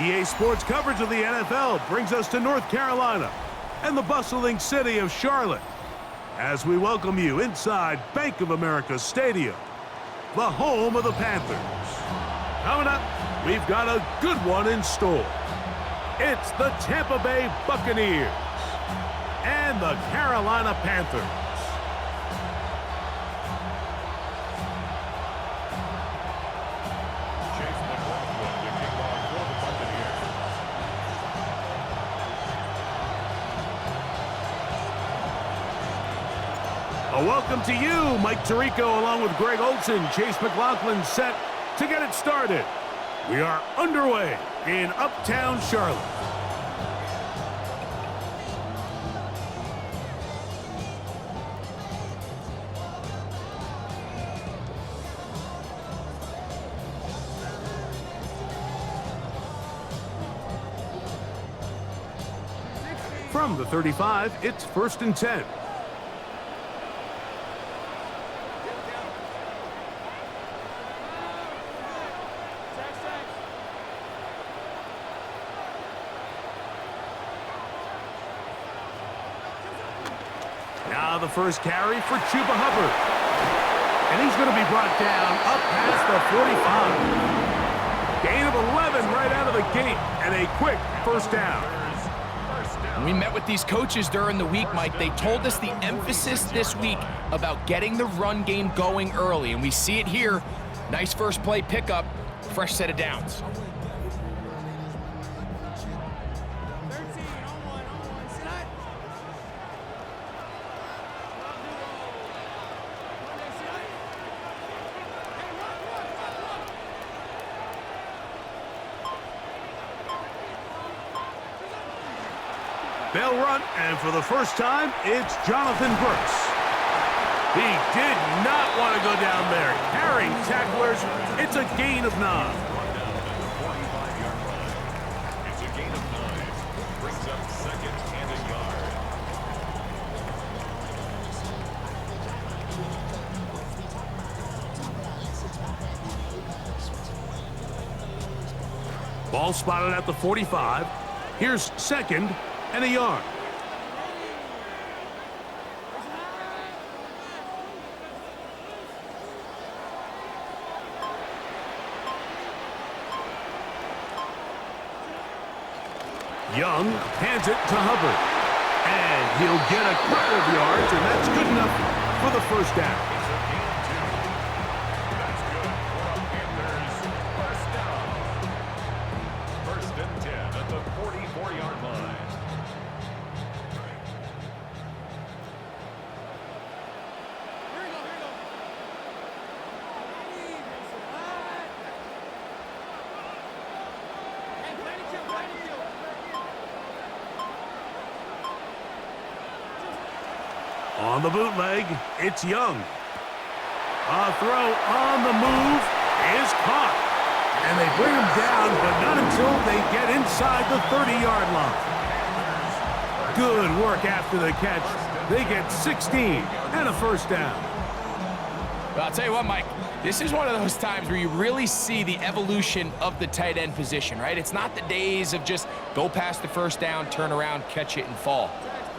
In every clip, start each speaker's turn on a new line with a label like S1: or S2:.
S1: EA Sports coverage of the NFL brings us to North Carolina and the bustling city of Charlotte as we welcome you inside Bank of America Stadium, the home of the Panthers. Coming up, we've got a good one in store. It's the Tampa Bay Buccaneers and the Carolina Panthers. A welcome to you, Mike Tirico, along with Greg Olson. Chase McLaughlin set to get it started. We are underway in Uptown Charlotte. From the 35, it's 1st and 10. Now the first carry for Chuba Hubbard. And he's going to be brought down up past the 45. Gain of 11 right out of the gate and a quick first down.
S2: When we met with these coaches during the week, Mike, they told us the emphasis this week about getting the run game going early, and we see it here. Nice first play pickup, fresh set of downs.
S1: They'll run, and for the first time, it's Jonathan Bucs. He did not want to go down there. Carrying tacklers, it's a gain of 9.
S3: It's a gain of 9. Brings up 2nd and a yard.
S1: Ball spotted at the 45. Here's 2nd and a yard. Young hands it to Hubbard. And he'll get a couple of yards, and that's good enough for the first down.
S3: That's good for a Panthers first down. 1st and 10 at the 44-yard line.
S1: On the bootleg, it's Young. A throw on the move is caught. And they bring him down, but not until they get inside the 30-yard line. Good work after the catch. They get 16 and a first down.
S2: Well, I'll tell you what, Mike, this is one of those times where you really see the evolution of the tight end position, right? It's not the days of just go past the first down, turn around, catch it, and fall.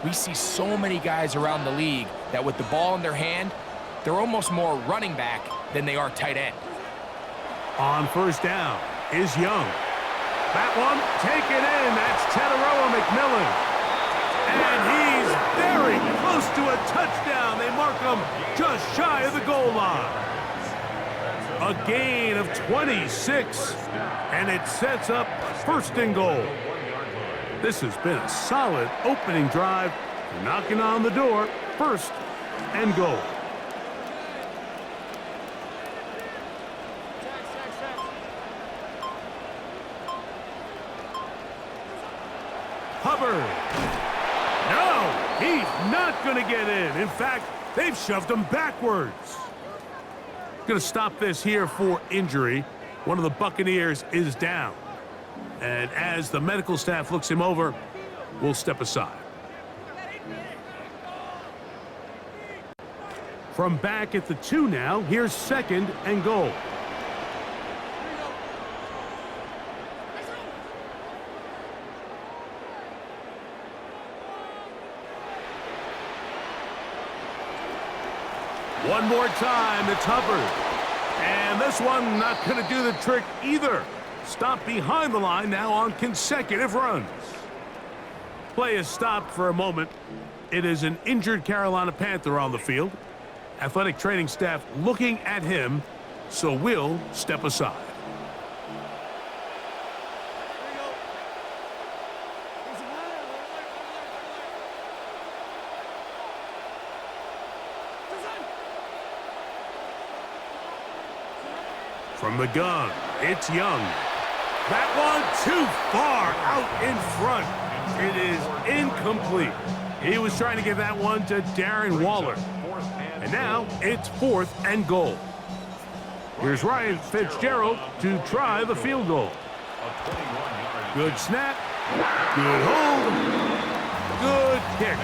S2: We see so many guys around the league that with the ball in their hand, they're almost more running back than they are tight end.
S1: On first down is Young. That one, take it in. That's Teteroa McMillan. And he's very close to a touchdown. They mark him just shy of the goal line. A gain of 26, and it sets up 1st and goal. This has been a solid opening drive, knocking on the door, 1st and goal. Hubbard. No, he's not going to get in. In fact, they've shoved him backwards. Going to stop this here for injury. One of the Buccaneers is down. And as the medical staff looks him over, we'll step aside. From back at the 2 now, here's 2nd and goal. One more time, it's Hubbard. And this one not going to do the trick either. Stop behind the line now on consecutive runs. Play is stopped for a moment. It is an injured Carolina Panther on the field. Athletic training staff looking at him, so we'll step aside. From the gun, it's Young. That one too far out in front. It is incomplete. He was trying to get that one to Darren Waller. And now it's 4th and goal. Here's Ryan Fitzgerald to try the field goal. Good snap. Good hold. Good kick.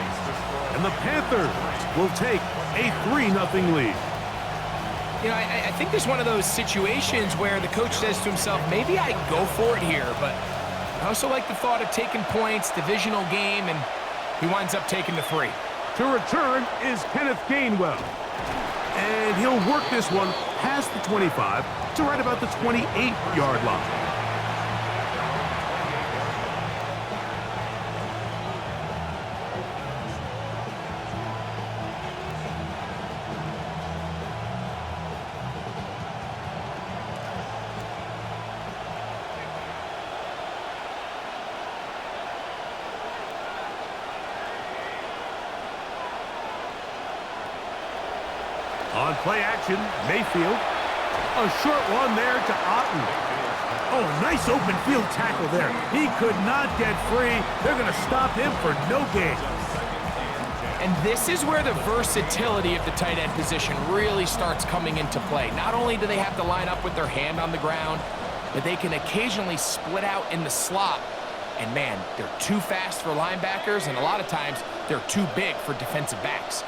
S1: And the Panthers will take a 3-0 lead.
S2: You know, I think there's one of those situations where the coach says to himself, maybe I go for it here, but I also like the thought of taking points, divisional game, and he winds up taking the 3.
S1: To return is Kenneth Gainwell. And he'll work this one past the 25 to right about the 28-yard line. On play action, Mayfield. A short one there to Otten. Oh, nice open field tackle there. He could not get free. They're going to stop him for no gain.
S2: And this is where the versatility of the tight end position really starts coming into play. Not only do they have to line up with their hand on the ground, but they can occasionally split out in the slot. And man, they're too fast for linebackers, and a lot of times they're too big for defensive backs.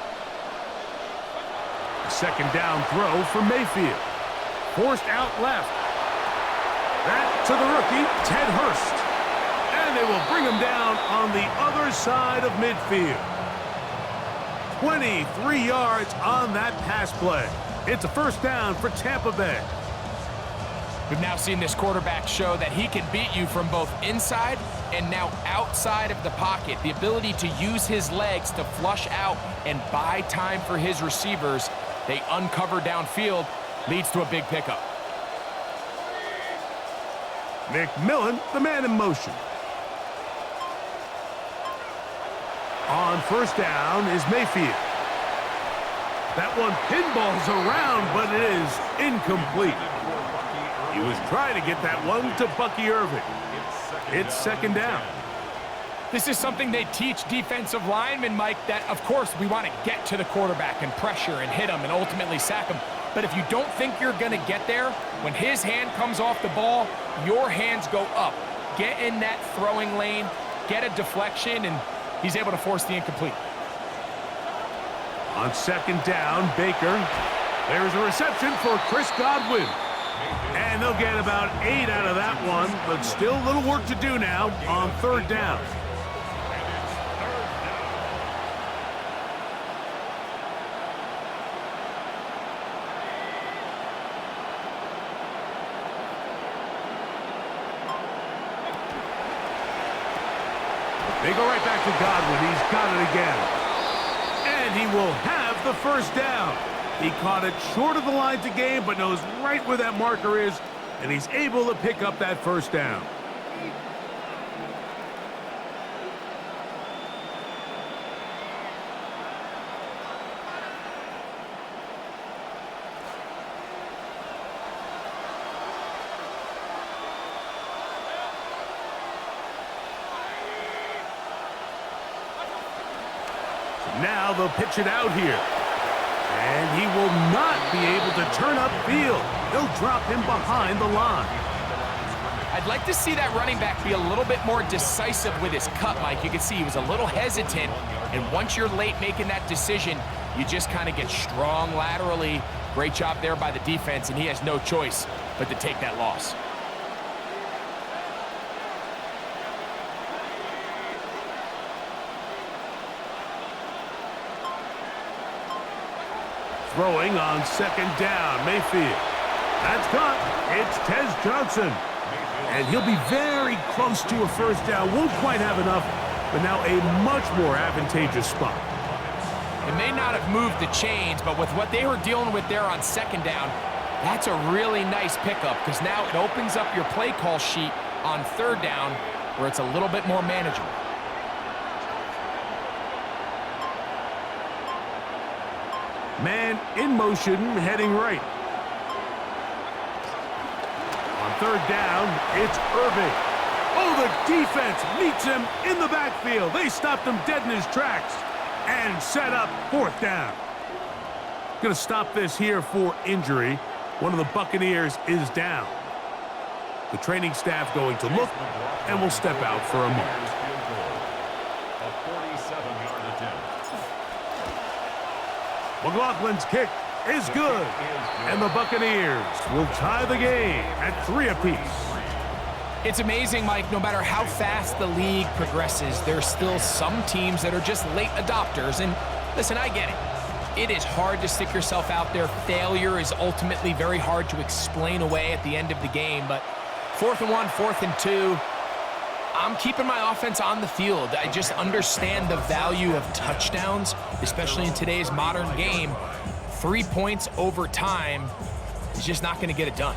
S1: Second down throw for Mayfield. Forced out left. That to the rookie, Ted Hurst. And they will bring him down on the other side of midfield. 23 yards on that pass play. It's a first down for Tampa Bay.
S2: We've now seen this quarterback show that he can beat you from both inside and now outside of the pocket. The ability to use his legs to flush out and buy time for his receivers. They uncover downfield, leads to a big pickup.
S1: McMillan, the man in motion. On first down is Mayfield. That one pinballs around, but it is incomplete. He was trying to get that one to Bucky Irving. It's second down.
S2: This is something they teach defensive linemen, Mike, that, of course, we want to get to the quarterback and pressure and hit him and ultimately sack him. But if you don't think you're going to get there, when his hand comes off the ball, your hands go up. Get in that throwing lane, get a deflection, and he's able to force the incomplete.
S1: On second down, Baker. There's a reception for Chris Godwin. And they'll get about 8 out of that one, but still a little work to do now on third down. They go right back to Godwin. He's got it again. And he will have the first down. He caught it short of the line to gain, but knows right where that marker is, and he's able to pick up that first down. Now they'll pitch it out here. And he will not be able to turn upfield. They'll drop him behind the line.
S2: I'd like to see that running back be a little bit more decisive with his cut, Mike. You can see he was a little hesitant, and once you're late making that decision, you just kind of get strong laterally. Great job there by the defense, and he has no choice but to take that loss.
S1: throwing on second down. Mayfield. That's caught. It's Tez Johnson. And he'll be very close to a first down. Won't quite have enough, but now a much more advantageous spot.
S2: It may not have moved the chains, but with what they were dealing with there on second down, that's a really nice pickup because now it opens up your play call sheet on third down where it's a little bit more manageable.
S1: Man in motion, heading right. On third down, it's Irving. Oh, the defense meets him in the backfield. They stopped him dead in his tracks and set up fourth down. Going to stop this here for injury. One of the Buccaneers is down. The training staff going to look and will step out for a moment.
S3: A 47-yard attempt.
S1: McLaughlin's kick is good, and the Buccaneers will tie the game at 3 apiece.
S2: It's amazing, Mike, no matter how fast the league progresses, there's still some teams that are just late adopters. And listen, I get it. It is hard to stick yourself out there. Failure is ultimately very hard to explain away at the end of the game. But 4th and 1, 4th and 2, I'm keeping my offense on the field. I just understand the value of touchdowns, especially in today's modern game. 3 points over time is just not going to get it done.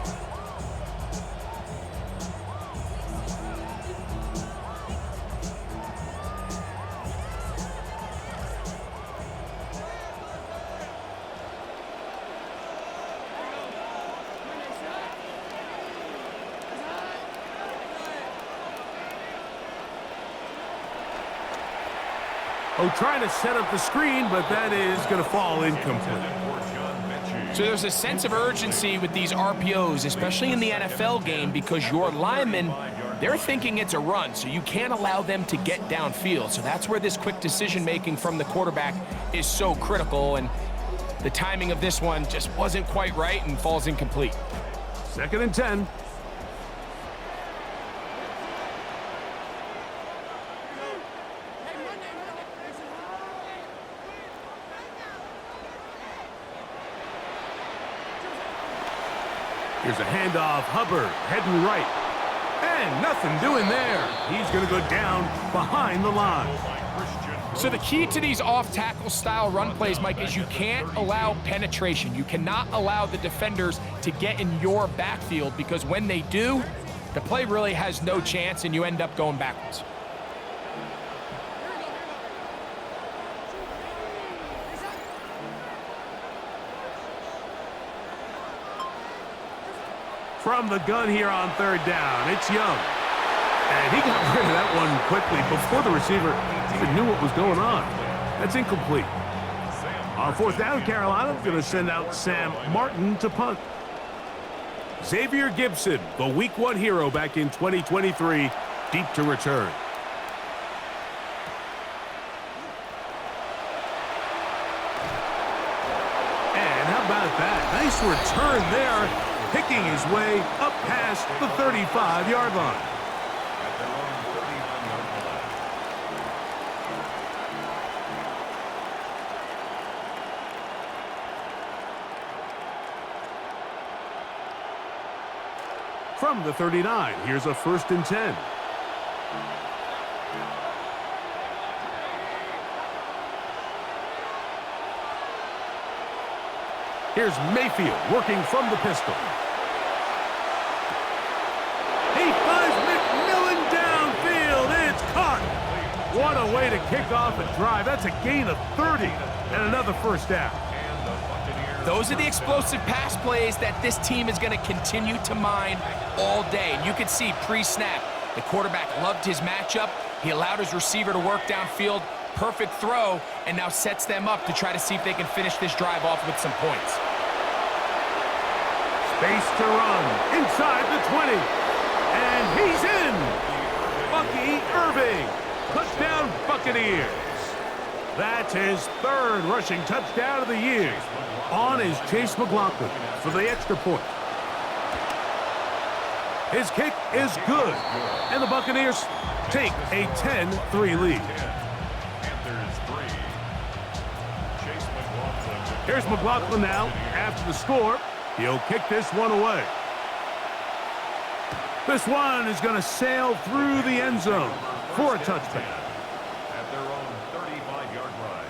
S1: Oh, trying to set up the screen, but that is going to fall incomplete.
S2: So there's a sense of urgency with these RPOs, especially in the NFL game, because your linemen, they're thinking it's a run, so you can't allow them to get downfield. So that's where this quick decision-making from the quarterback is so critical, and the timing of this one just wasn't quite right and falls incomplete.
S1: 2nd and 10. Here's a handoff. Hubbard heading right. And nothing doing there. He's going to go down behind the line.
S2: So the key to these off-tackle style run plays, Mike, is you can't allow penetration. You cannot allow the defenders to get in your backfield because when they do, the play really has no chance and you end up going backwards.
S1: From the gun here on third down, it's Young. And he got rid of that one quickly before the receiver even knew what was going on. That's incomplete. On 4th down, Carolina going to send out Sam Martin to punt. Xavier Gibson, the Week 1 hero back in 2023, deep to return. And how about that? Nice return there. Picking his way up past the 35-yard line. From the 39, here's a 1st and 10. Here's Mayfield working from the pistol. He finds McMillan downfield. It's caught. What a way to kick off a drive. That's a gain of 30 and another first down.
S2: Those are the explosive pass plays that this team is going to continue to mine all day. And you can see pre-snap, the quarterback loved his matchup. He allowed his receiver to work downfield. Perfect throw, and now sets them up to try to see if they can finish this drive off with some points.
S1: Space to run inside the 20. And he's in. Bucky Irving. Touchdown Buccaneers. That's his 3rd rushing touchdown of the year. On is Chase McLaughlin for the extra point. His kick is good. And the Buccaneers take a 10-3 lead.
S3: Panthers 3.
S1: Here's McLaughlin now. After the score, he'll kick this one away. This one is going to sail through the end zone for a touchback.
S3: At their own 35-yard line.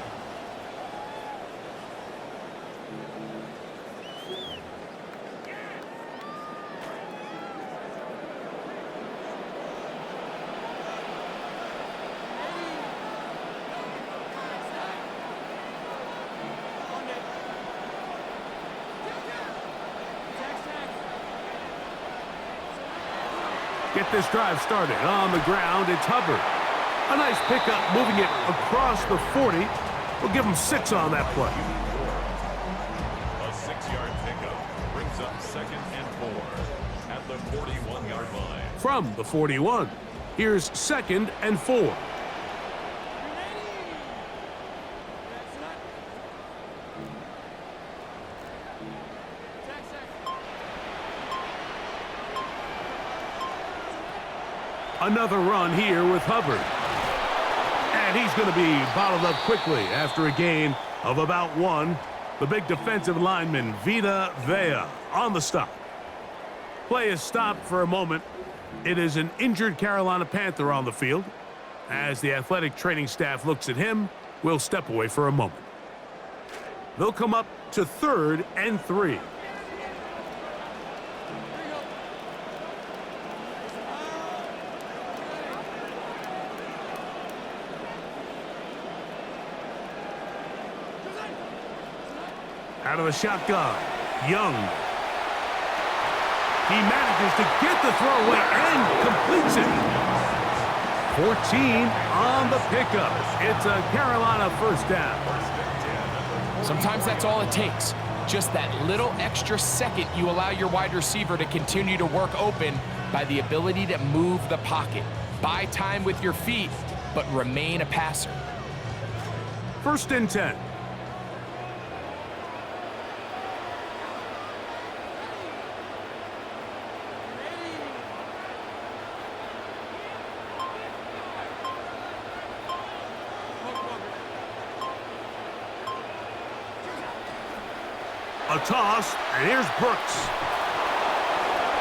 S1: Get this drive started on the ground. It's Hubbard. A nice pickup, moving it across the 40. We'll give him 6 on that play.
S3: A 6-yard pickup brings up 2nd and 4 at the 41-yard line.
S1: From the 41, here's 2nd and 4. Another run here with Hubbard. And he's going to be bottled up quickly after a gain of about 1. The big defensive lineman, Vita Vea, on the stop. Play is stopped for a moment. It is an injured Carolina Panther on the field. As the athletic training staff looks at him, we'll step away for a moment. They'll come up to 3rd and 3. Out of the shotgun, Young. He manages to get the throw away and completes it. 14 on the pickup. It's a Carolina first down.
S2: Sometimes that's all it takes. Just that little extra second you allow your wide receiver to continue to work open by the ability to move the pocket. Buy time with your feet, but remain a passer.
S1: 1st and 10. A toss, and here's Brooks.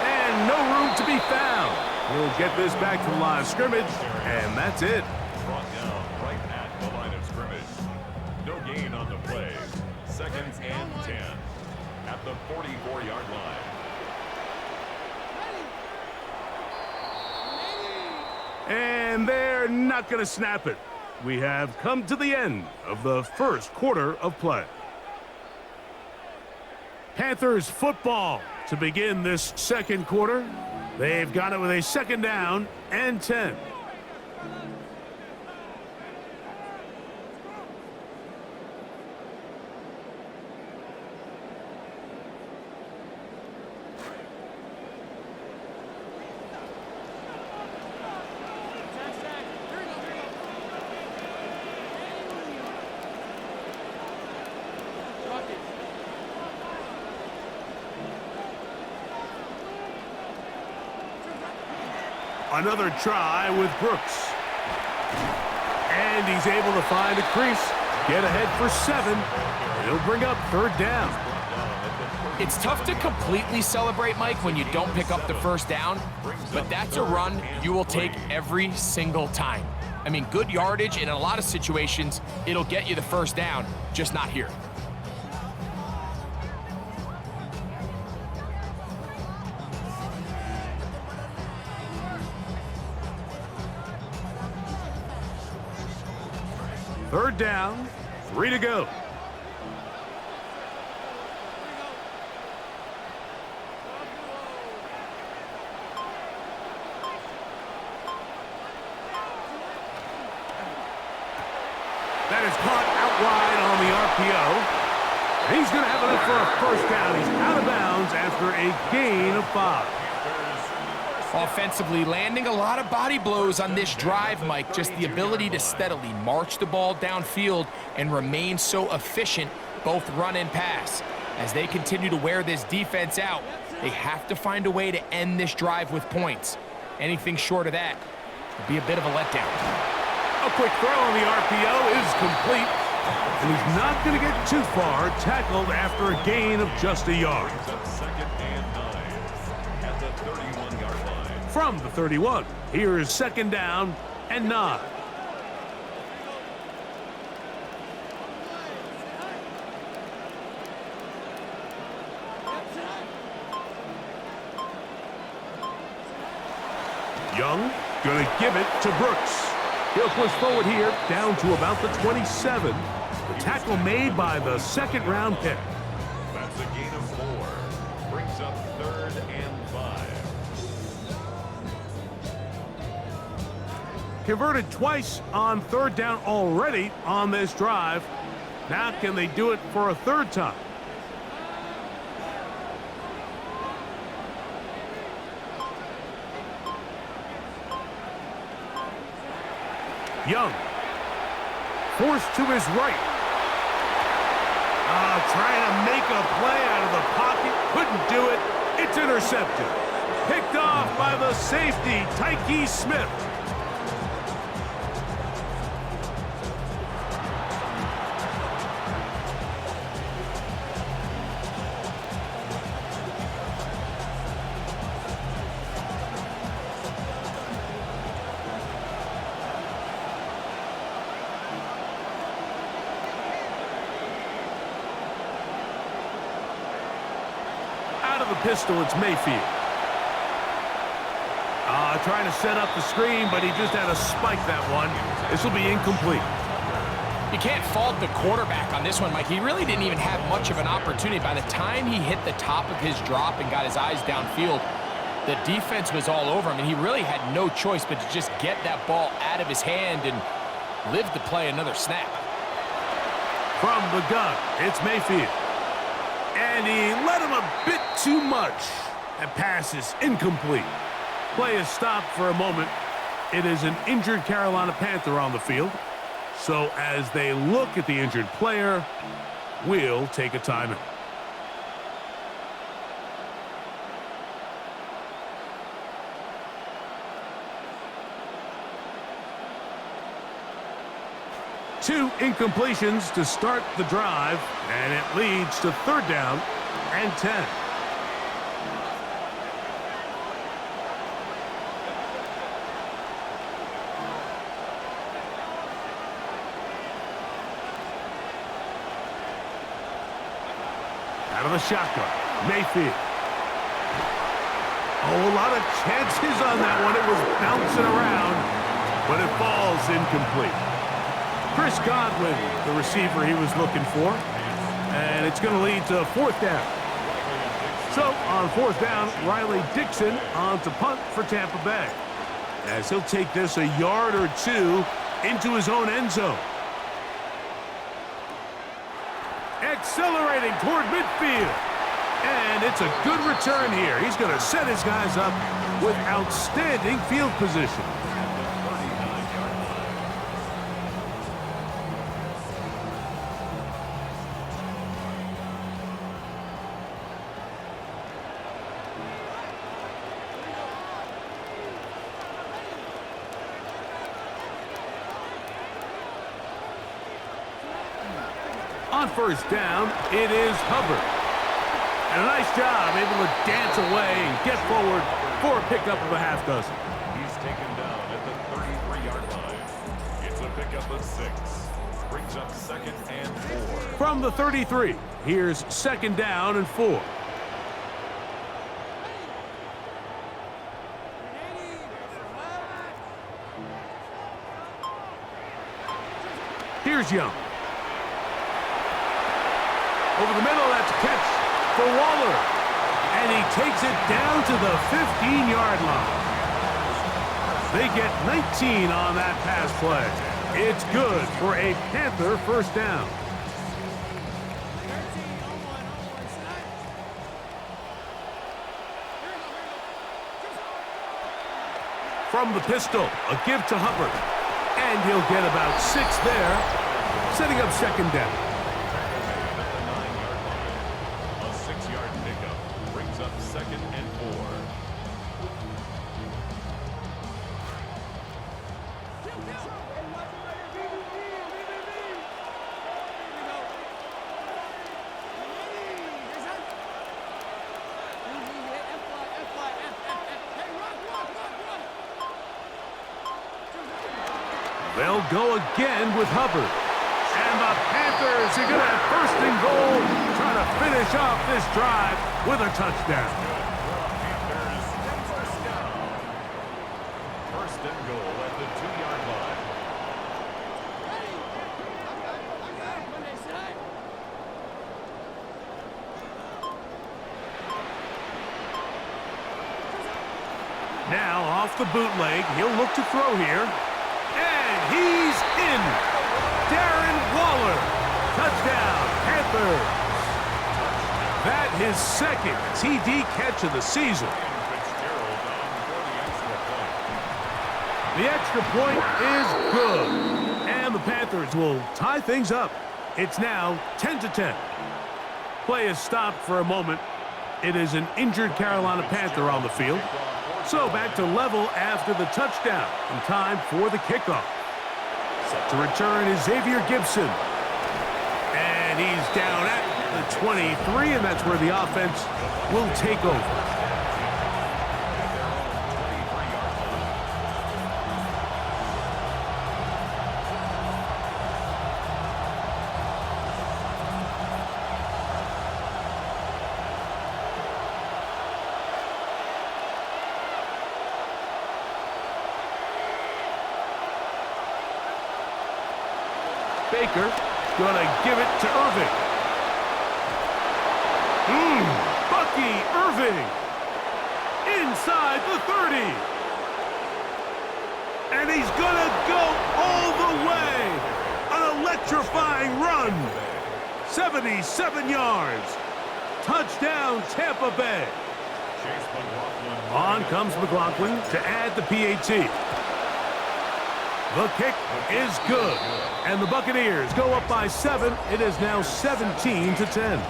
S1: And no room to be found. We'll get this back to the line of scrimmage, and that's it.
S3: Brought down right at the line of scrimmage. No gain on the play. 2nd and 10 at the 44-yard line.
S1: And they're not going to snap it. We have come to the end of the first quarter of play. Panthers football to begin this second quarter. They've got it with a 2nd down and 10. Another try with Brooks. And he's able to find a crease. Get ahead for 7. He'll bring up 3rd down.
S2: It's tough to completely celebrate, Mike, when you don't pick up the first down, but that's a run you will take every single time. I mean, good yardage, and in a lot of situations, it'll get you the first down, just not here.
S1: Third down, 3 to go. That is caught out wide on the RPO. He's going to have enough for a first down. He's out of bounds after a gain of 5.
S2: Offensively, landing a lot of body blows on this drive, Mike. Just the ability to steadily march the ball downfield and remain so efficient, both run and pass. As they continue to wear this defense out, they have to find a way to end this drive with points. Anything short of that would be a bit of a letdown.
S1: A quick throw on the RPO is complete. And he's not going to get too far, tackled after a gain of just a yard.
S3: Brings up 2nd and 9 at the 31-yard line.
S1: From the 31, here is 2nd down and 9. Young going to give it to Brooks. He'll push forward here down to about the 27. The tackle made by the 2nd-round pick.
S3: That's a gain of 4. Brings up 3rd and 5.
S1: Converted twice on 3rd down already on this drive. Now can they do it for a 3rd time? Young, forced to his right. Trying to make a play out of the pocket. Couldn't do it. It's intercepted. Picked off by the safety, Tyke Smith. Out of the pistol, it's Mayfield. Trying to set up the screen, but he just had to spike that one. This will be incomplete.
S2: You can't fault the quarterback on this one, Mike. He really didn't even have much of an opportunity. By the time he hit the top of his drop and got his eyes downfield, the defense was all over him, and he really had no choice but to just get that ball out of his hand and live to play another snap.
S1: From the gun, it's Mayfield. And he let him a bit too much. That pass is incomplete. Play is stopped for a moment. It is an injured Carolina Panther on the field. So as they look at the injured player, we'll take a timeout. Two incompletions to start the drive, and it leads to 3rd down and 10. Out of the shotgun, Mayfield. Oh, a lot of chances on that one. It was bouncing around, but it falls incomplete. Chris Godwin, the receiver he was looking for, and it's going to lead to 4th down. So on 4th down, Riley Dixon on to punt for Tampa Bay, as he'll take this a yard or 2 into his own end zone. Accelerating toward midfield. And it's a good return here. He's going to set his guys up with outstanding field position. On 1st down, it is Hubbard. And a nice job, able to dance away and get forward for a pickup of a half dozen.
S3: He's taken down at the 33-yard line. It's a pickup of 6. Brings up 2nd and 4.
S1: From the 33, here's 2nd down and 4. Here's Young. Over the middle, that's a catch for Waller. And he takes it down to the 15-yard line. They get 19 on that pass play. It's good for a Panther 1st down. From the pistol, a give to Hubbard. And he'll get about 6 there, setting up 2nd down. They'll go again with Hubbard. And the Panthers are going to have first and goal, trying to finish off this drive with a touchdown.
S3: Panthers first down. First and goal at the 2-yard line.
S1: Now off the bootleg, he'll look to throw here. And he's in. Darren Waller. Touchdown, Panthers. That his second TD catch of the season. The extra point is good. And the Panthers will tie things up. It's now 10-10. Play is stopped for a moment. It is an injured Carolina Panther on the field. So back to level after the touchdown. And time for the kickoff. Set to return is Xavier Gibson. And he's down at the 23, and that's where the offense will take over. Baker gonna give it to Irving. Bucky Irving inside the 30. And he's gonna go all the way. An electrifying run. 77 yards. Touchdown, Tampa Bay. On comes McLaughlin to add the PAT. The kick is good, and the Buccaneers go up by 7. It is now 17-10.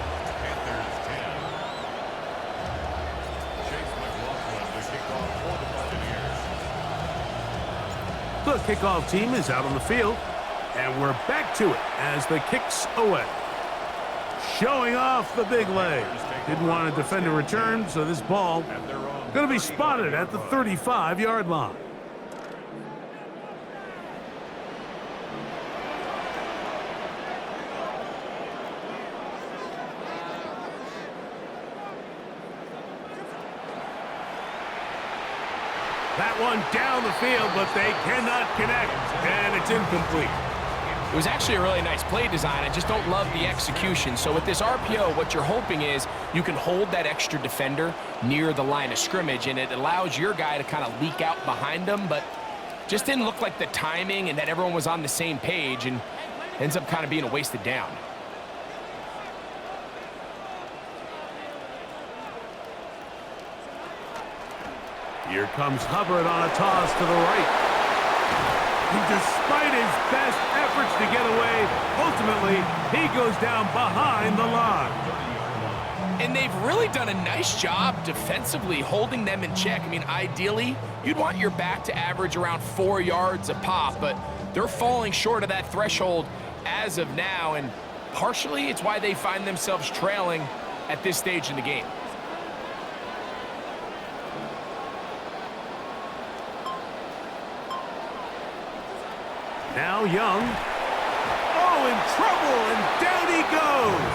S1: The kickoff team is out on the field, and we're back to it as the kick's away. Showing off the big leg. Didn't want to defend a return, so this ball going to be spotted at the 35-yard line. That one down the field, but they cannot connect, and it's incomplete.
S2: It was actually a really nice play design. I just don't love the execution. So with this RPO, what you're hoping is you can hold that extra defender near the line of scrimmage, and it allows your guy to kind of leak out behind them, but just didn't look like the timing and that everyone was on the same page, and ends up kind of being a wasted down.
S1: Here comes Hubbard on a toss to the right. And despite his best efforts to get away, ultimately, he goes down behind the line.
S2: And they've really done a nice job defensively holding them in check. I mean, ideally, you'd want your back to average around 4 yards a pop, but they're falling short of that threshold as of now, and partially it's why they find themselves trailing at this stage in the game.
S1: Now Young. Oh, in trouble, and down he goes.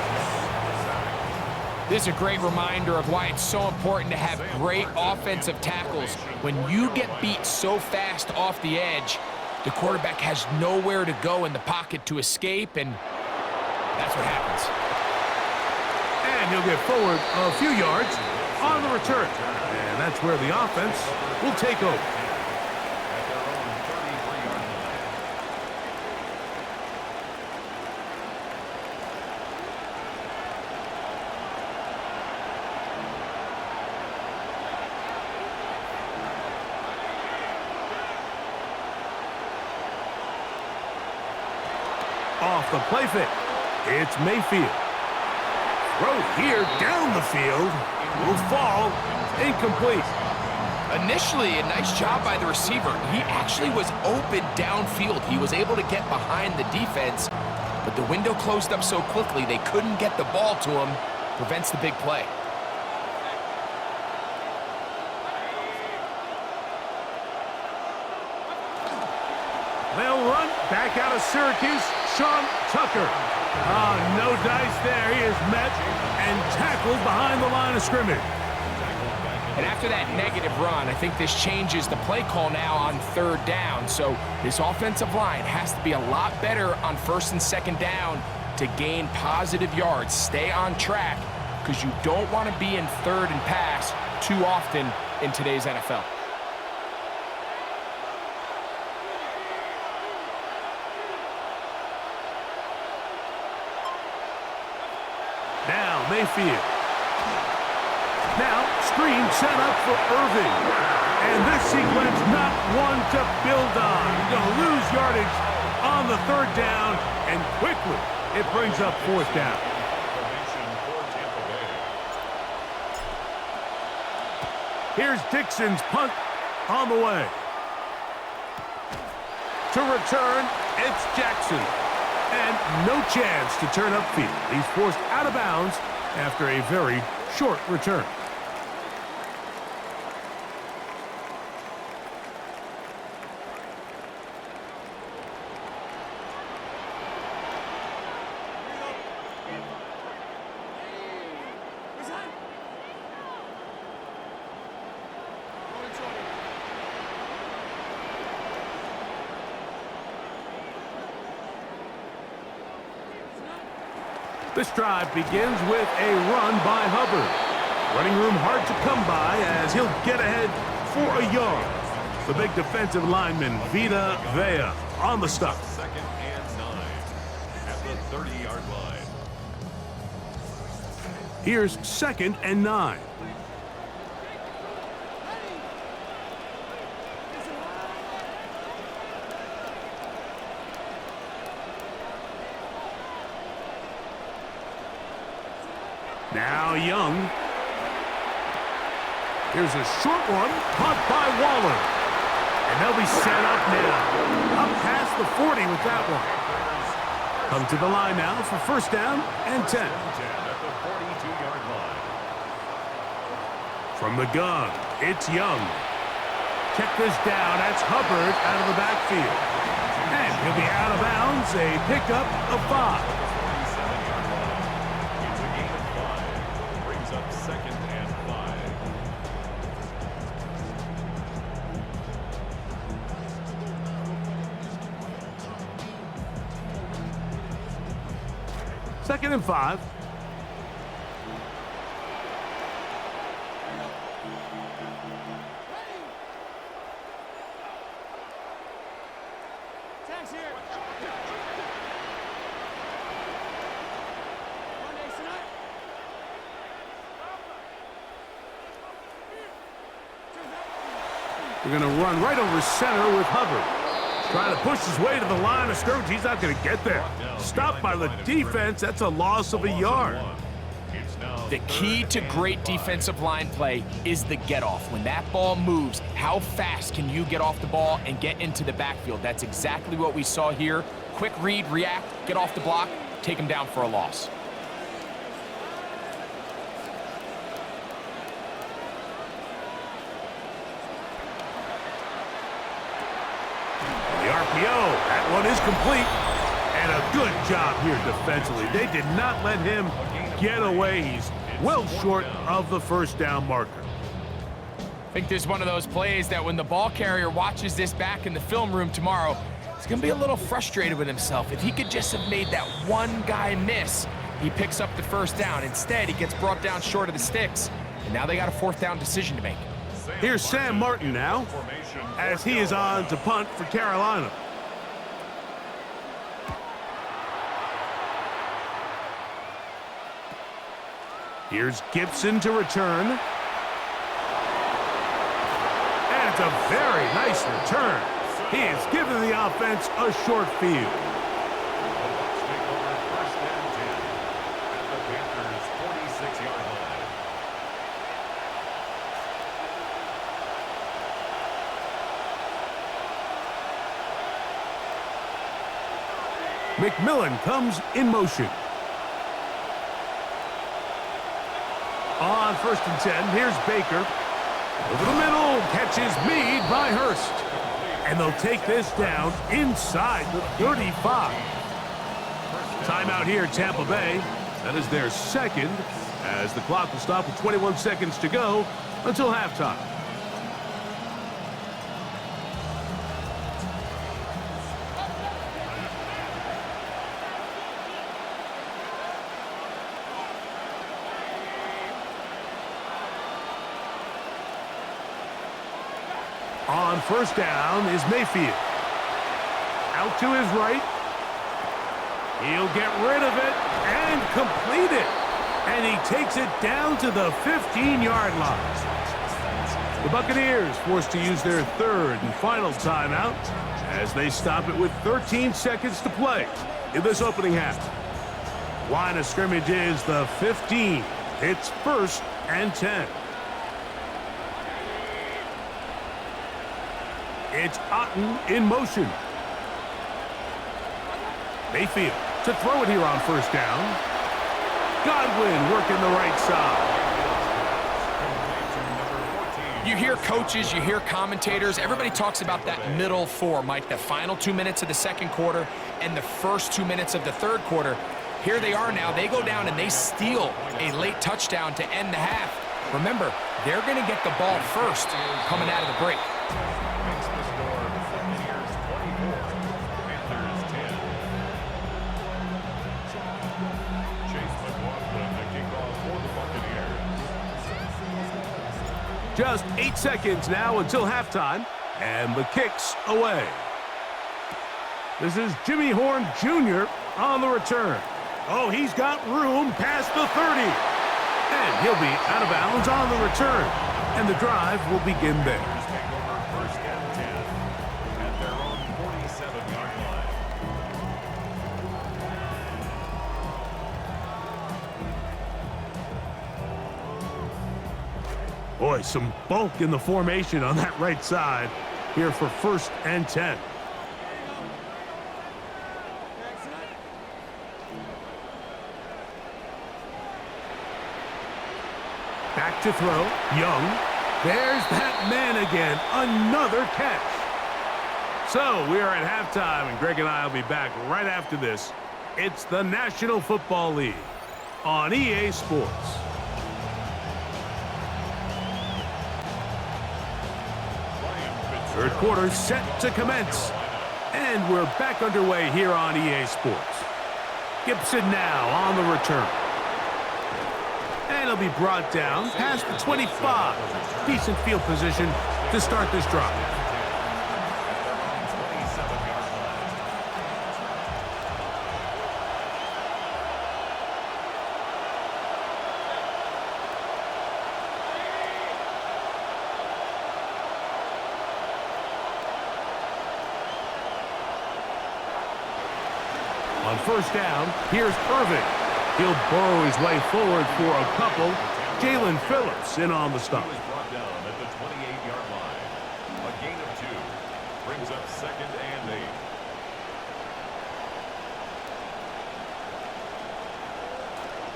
S2: This is a great reminder of why it's so important to have great offensive tackles. When you get beat so fast off the edge, the quarterback has nowhere to go in the pocket to escape, and that's what happens.
S1: And he'll get forward a few yards on the return. And that's where the offense will take over. Off the play fake, it's Mayfield. Throw here down the field will fall incomplete.
S2: Initially, a nice job by the receiver. He actually was open downfield. He was able to get behind the defense, but the window closed up so quickly they couldn't get the ball to him. Prevents the big play.
S1: They'll run Back out of Syracuse, Sean Tucker. No dice there. He is met and tackled behind the line of scrimmage.
S2: And after that negative run, I think this changes the play call now on third down. So this offensive line has to be a lot better on first and second down to gain positive yards. Stay on track because you don't want to be in third and pass too often in today's NFL.
S1: Now Mayfield. Now screen set up for Irving. And this sequence not one to build on. You're going to lose yardage on the third down, and quickly it brings up fourth down. Here's Dixon's punt on the way. To return, it's Jackson. And no chance to turn upfield. He's forced out of bounds after a very short return. This drive begins with a run by Hubbard. Running room hard to come by as he'll get ahead for a yard. The big defensive lineman, Vita Vea, on the stop.
S3: Second and 9 at the 30-yard line.
S1: Here's second and 9. Now Young. Here's a short one, caught by Waller. And they'll be set up now. Up past the 40 with that one. Come to the line now for first down and 10.
S3: At the 42-yard line.
S1: From the gun, it's Young. Check this down. That's Hubbard out of the backfield. And he'll be out of bounds. A pickup of 5.
S3: Second and 5.
S1: Second and 5.
S4: Tags here.
S1: We're going to run right over center with Hubbard. Trying to push his way to the line of scrimmage. He's not going to get there. Stopped by the defense. That's a loss of a yard.
S2: The key to great defensive line play is the get-off. When that ball moves, how fast can you get off the ball and get into the backfield? That's exactly what we saw here. Quick read, react, get off the block, take him down for a loss.
S1: That one is complete. And a good job here defensively. They did not let him get away. He's well short of the first down marker.
S2: I think this is one of those plays that when the ball carrier watches this back in the film room tomorrow, he's going to be a little frustrated with himself. If he could just have made that one guy miss, he picks up the first down. Instead, he gets brought down short of the sticks, and now they got a fourth down decision to make.
S1: Here's Sam Martin now, as he is on to punt for Carolina. Here's Gibson to return. And it's a very nice return. He has given the offense a short field.
S3: The Bucs take over first and 10 at the Panthers' 46-yard line.
S1: McMillan comes in motion. On first and 10, here's Baker. Over the middle, catches Meade by Hurst. And they'll take this down inside the 35. Timeout here, Tampa Bay. That is their second, as the clock will stop with 21 seconds to go until halftime. On first down is Mayfield. Out to his right. He'll get rid of it and complete it. And he takes it down to the 15-yard line. The Buccaneers forced to use their third and final timeout as they stop it with 13 seconds to play in this opening half. Line of scrimmage is the 15. It's 1st and 10. It's Otten in motion. Mayfield to throw it here on first down. Godwin working the right side.
S2: You hear coaches, you hear commentators, everybody talks about that middle four, Mike, the final 2 minutes of the second quarter and the first 2 minutes of the third quarter. Here they are now. They go down and they steal a late touchdown to end the half. Remember, they're going to get the ball first coming out of the break.
S3: Makes the score the Buccaneers 24, Panthers 10. Chase McLaughlin, the kickoff for the Buccaneers.
S1: Just 8 seconds now until halftime, and the kick's away. This is Jimmy Horn Jr. on the return. Oh, he's got room past the 30. And he'll be out of bounds on the return. And the drive will begin there.
S3: Take over 1st and 10 at their own 47-yard line.
S1: Boy, some bulk in the formation on that right side here for 1st and 10. Back to throw. Young. There's that man again. Another catch. So we are at halftime, and Greg and I will be back right after this. It's the National Football League on EA Sports. Third quarter set to commence. And we're back underway here on EA Sports. Gibson now on the return. And he'll be brought down past the 25. Decent field position to start this drive. On first down, here's Irving. He'll burrow his way forward for a couple. Jalen Phillips in on the stop.
S3: He was brought down at the 28-yard line. A gain of 2 brings up 2nd and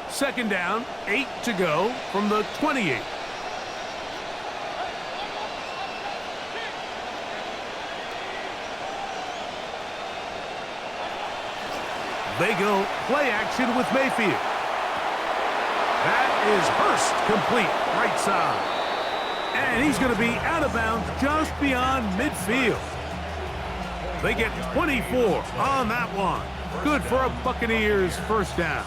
S3: 8.
S1: Second down, 8 to go from the 28. They go play action with Mayfield. That is Hurst complete right side. And he's going to be out of bounds just beyond midfield. They get 24 on that one. Good for a Buccaneers first down.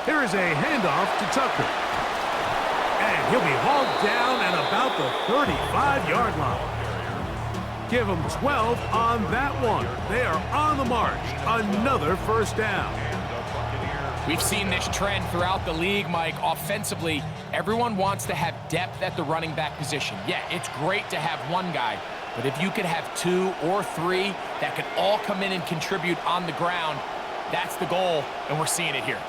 S1: Here is a handoff to Tucker. And he'll be hauled down at about the 35-yard line. Give them 12 on that one. They are on the march. Another first down.
S2: We've seen this trend throughout the league, Mike. Offensively, everyone wants to have depth at the running back position. Yeah, it's great to have one guy, but if you could have 2 or 3 that could all come in and contribute on the ground, that's the goal, and we're seeing it here.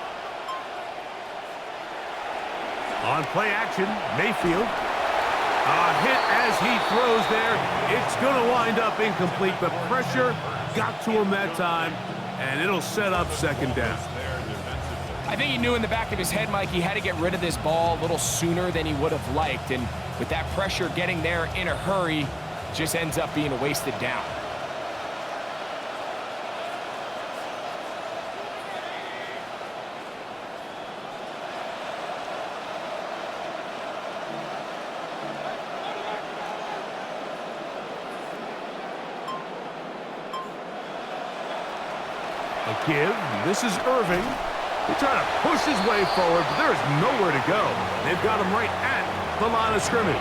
S1: On play action, Mayfield. A hit as he throws there. It's going to wind up incomplete, but pressure got to him that time, and it'll set up second down.
S2: I think he knew in the back of his head, Mike, he had to get rid of this ball a little sooner than he would have liked, and with that pressure getting there in a hurry, just ends up being a wasted down.
S1: A give. This is Irving. He's trying to push his way forward, but there's nowhere to go. They've got him right at the line of scrimmage.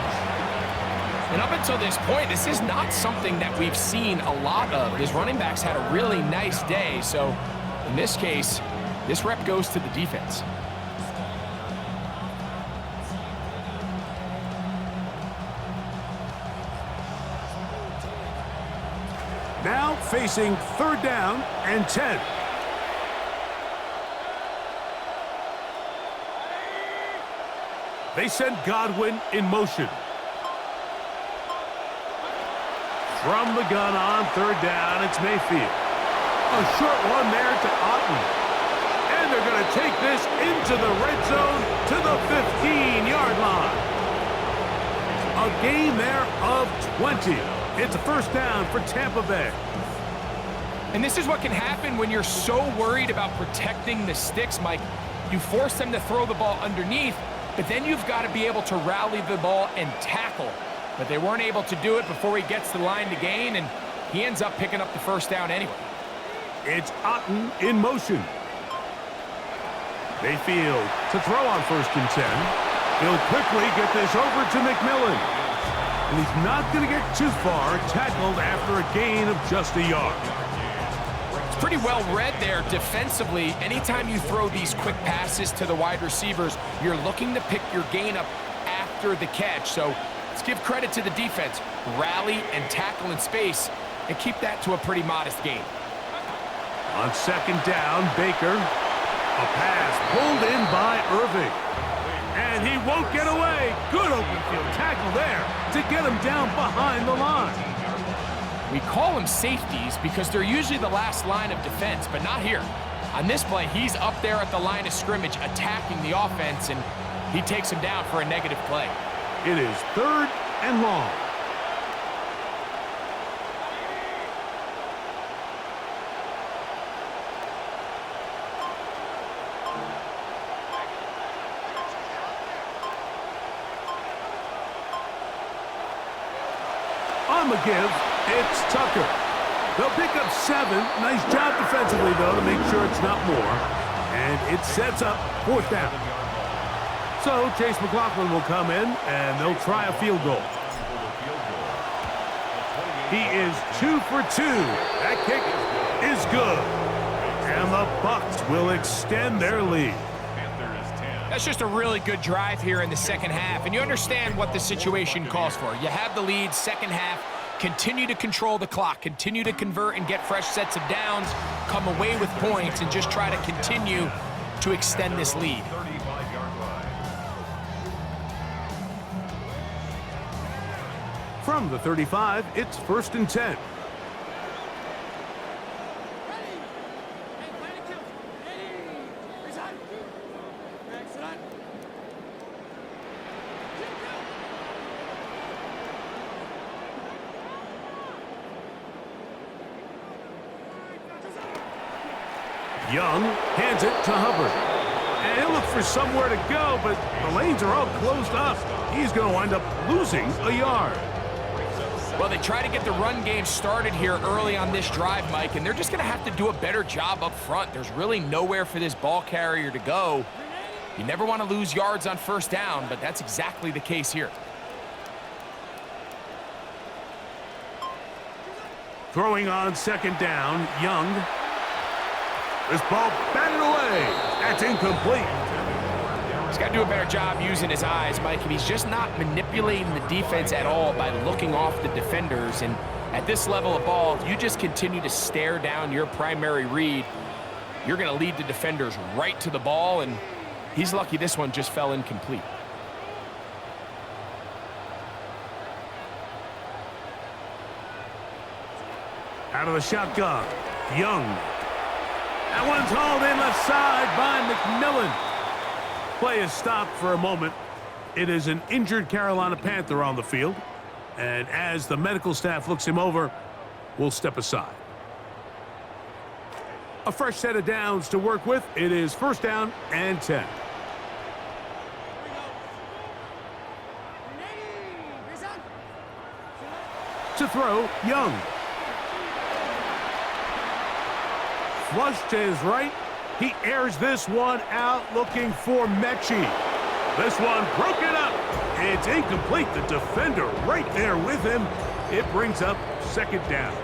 S2: And up until this point, this is not something that we've seen a lot of. His running backs had a really nice day, so in this case, this rep goes to the defense.
S1: Now facing 3rd down and 10. They send Godwin in motion. From the gun on 3rd down, it's Mayfield. A short one there to Otten. And they're going to take this into the red zone to the 15-yard line. A gain there of 20. It's a 1st down for Tampa Bay.
S2: And this is what can happen when you're so worried about protecting the sticks, Mike. You force them to throw the ball underneath, but then you've got to be able to rally the ball and tackle. But they weren't able to do it before he gets the line to gain, and he ends up picking up the 1st down anyway.
S1: It's Otten in motion. Mayfield to throw on 1st and 10. He'll quickly get this over to McMillan. And he's not going to get too far, tackled after a gain of just a yard.
S2: It's pretty well read there defensively. Anytime you throw these quick passes to the wide receivers, you're looking to pick your gain up after the catch. So let's give credit to the defense. Rally and tackle in space and keep that to a pretty modest gain.
S1: On 2nd down, Baker. A pass pulled in by Irving. And he won't get away. Good open field tackle there to get him down behind the line.
S2: We call them safeties because they're usually the last line of defense, but not here. On this play, he's up there at the line of scrimmage attacking the offense, and he takes him down for a negative play.
S1: It is 3rd and long. On the give, it's Tucker. They'll pick up 7. Nice job defensively, though, to make sure it's not more. And it sets up 4th down. So Chase McLaughlin will come in, and they'll try a field goal. He is 2 for 2. That kick is good. And the Bucs will extend their lead.
S2: That's just a really good drive here in the 2nd half, and you understand what the situation calls for. You have the lead, 2nd half, continue to control the clock, continue to convert and get fresh sets of downs, come away with points, and just try to continue to extend this lead.
S1: From the 35, it's 1st and 10. Young hands it to Hubbard. And he'll look for somewhere to go, but the lanes are all closed up. He's going to wind up losing a yard.
S2: Well, they try to get the run game started here early on this drive, Mike, and they're just going to have to do a better job up front. There's really nowhere for this ball carrier to go. You never want to lose yards on 1st down, but that's exactly the case here.
S1: Throwing on 2nd down, Young. This ball batted away. That's incomplete.
S2: He's got to do a better job using his eyes, Mike, and he's just not manipulating the defense at all by looking off the defenders. And at this level of ball, if you just continue to stare down your primary read, you're going to lead the defenders right to the ball, and he's lucky this one just fell incomplete.
S1: Out of the shotgun, Young. That one's hauled in left side by McMillan. Play is stopped for a moment. It is an injured Carolina Panther on the field. And as the medical staff looks him over, we'll step aside. A fresh set of downs to work with. It is 1st down and 10. To throw, Young. Flush to his right. He airs this one out looking for Mechie. This one broken up. It's incomplete. The defender right there with him. It brings up 2nd down.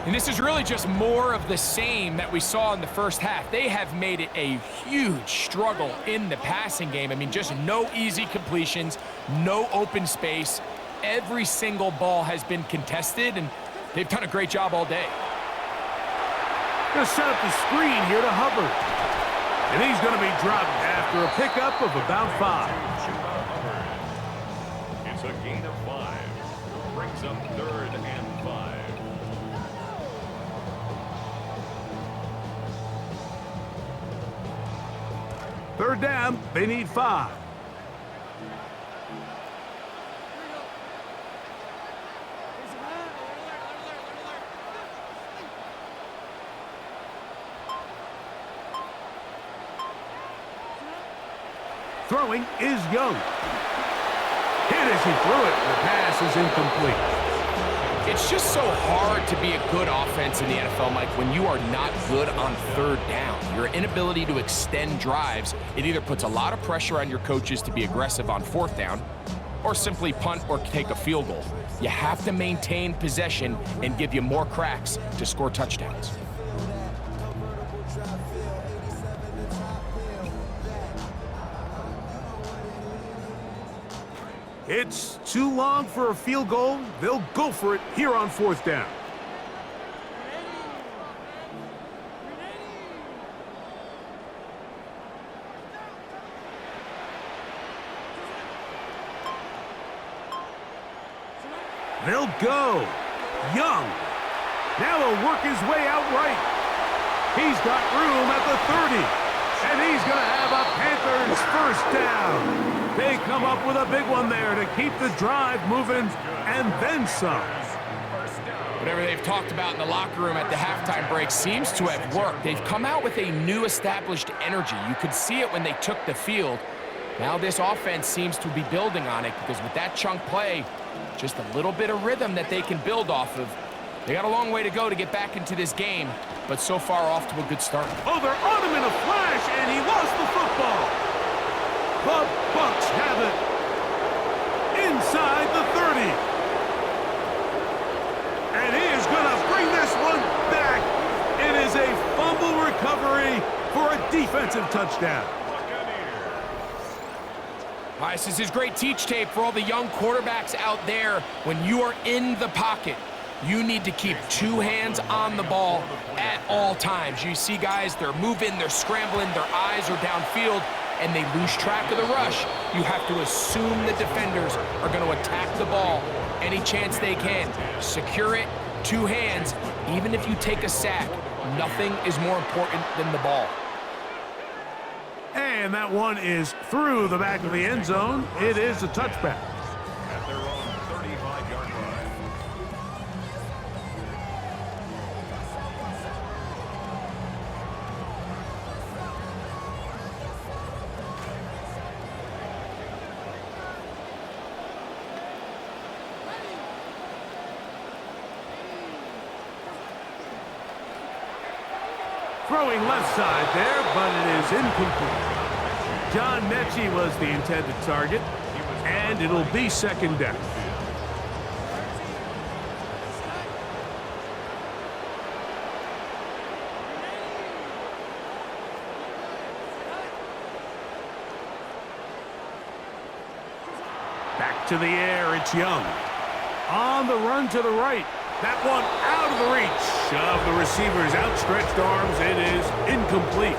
S2: And this is really just more of the same that we saw in the first half. They have made it a huge struggle in the passing game. I mean, just no easy completions, no open space. Every single ball has been contested, and they've done a great job all day.
S1: Going to set up the screen here to Hubbard. And he's going to be dropped after a pickup of about 5.
S3: It's a gain of 5. Brings up 3rd and 5.
S1: Third down, they need 5. Throwing is Young. Hit as he threw it. The pass is incomplete.
S2: It's just so hard to be a good offense in the NFL, Mike, when you are not good on 3rd down. Your inability to extend drives, it either puts a lot of pressure on your coaches to be aggressive on 4th down or simply punt or take a field goal. You have to maintain possession and give you more cracks to score touchdowns.
S1: It's too long for a field goal. They'll go for it here on 4th down. They'll go. Young. Now he'll work his way out right. He's got room at the 30. And he's going to have a Panthers 1st down. They come up with a big one there to keep the drive moving, and then some.
S2: Whatever they've talked about in the locker room at the halftime break seems to have worked. They've come out with a new established energy. You could see it when they took the field. Now this offense seems to be building on it because with that chunk play, just a little bit of rhythm that they can build off of. They got a long way to go to get back into this game, but so far off to a good start.
S1: Oh, they're on him in a flash, and he lost the football. The Bucs have it inside the 30. And he is going to bring this one back. It is a fumble recovery for a defensive touchdown.
S2: All right, this is great teach tape for all the young quarterbacks out there. When you are in the pocket, you need to keep 2 hands on the ball at all times. You see guys, they're moving, they're scrambling, their eyes are downfield, and they lose track of the rush. You have to assume the defenders are going to attack the ball any chance they can. Secure it, 2 hands. Even if you take a sack, nothing is more important than the ball.
S1: And that one is through the back of the end zone. It is a touchback.
S3: At their own 35-yard line.
S1: Throwing left side there, but it is incomplete. John Mechie was the intended target, and it'll be 2nd down. Back to the air, it's Young. On the run to the right. That one out of the reach of the receiver's outstretched arms. It is incomplete.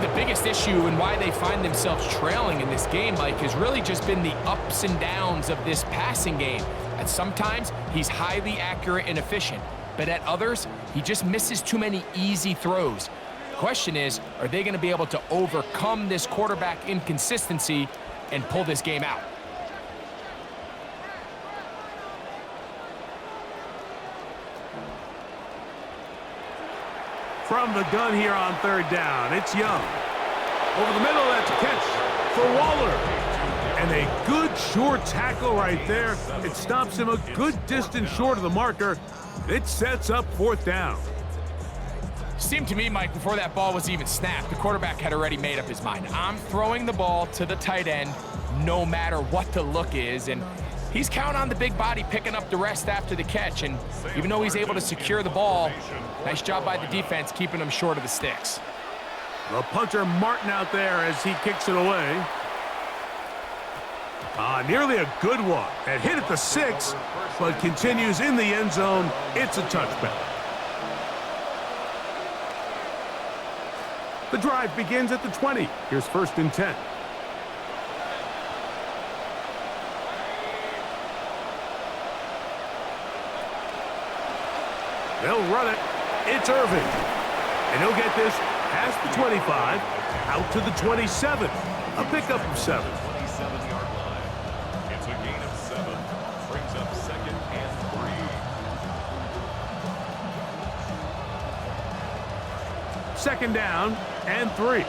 S2: The biggest issue and why they find themselves trailing in this game, Mike, has really just been the ups and downs of this passing game. At sometimes, he's highly accurate and efficient, but at others, he just misses too many easy throws. The question is, are they going to be able to overcome this quarterback inconsistency and pull this game out?
S1: From the gun here on third down, it's Young. Over the middle, that's a catch for Waller. And a good short tackle right there. It stops him a good distance short of the marker. It sets up fourth down.
S2: Seemed to me, Mike, before that ball was even snapped, the quarterback had already made up his mind. I'm throwing the ball to the tight end no matter what the look is, and he's counting on the big body picking up the rest after the catch, and even though he's able to secure the ball, nice job by the defense keeping him short of the sticks.
S1: The punter Martin out there as he kicks it away. Nearly a good one. It hit at the 6, but continues in the end zone. It's a touchback. The drive begins at the 20. Here's 1st and 10. They'll run it. It's Irvin. And he'll get this past the 25, out to the 27. A pickup of 7.
S3: 27-yard line. It's a gain of 7. Brings up 2nd and 3.
S1: 2nd down and 3.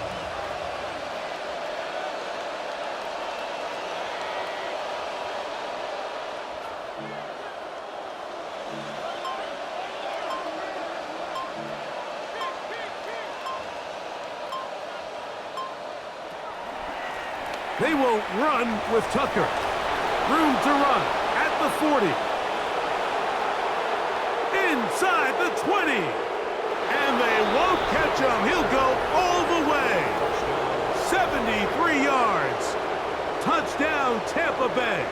S1: They will run with Tucker. Room to run at the 40. Inside the 20. And they won't catch him. He'll go all the way. 73 yards. Touchdown, Tampa Bay.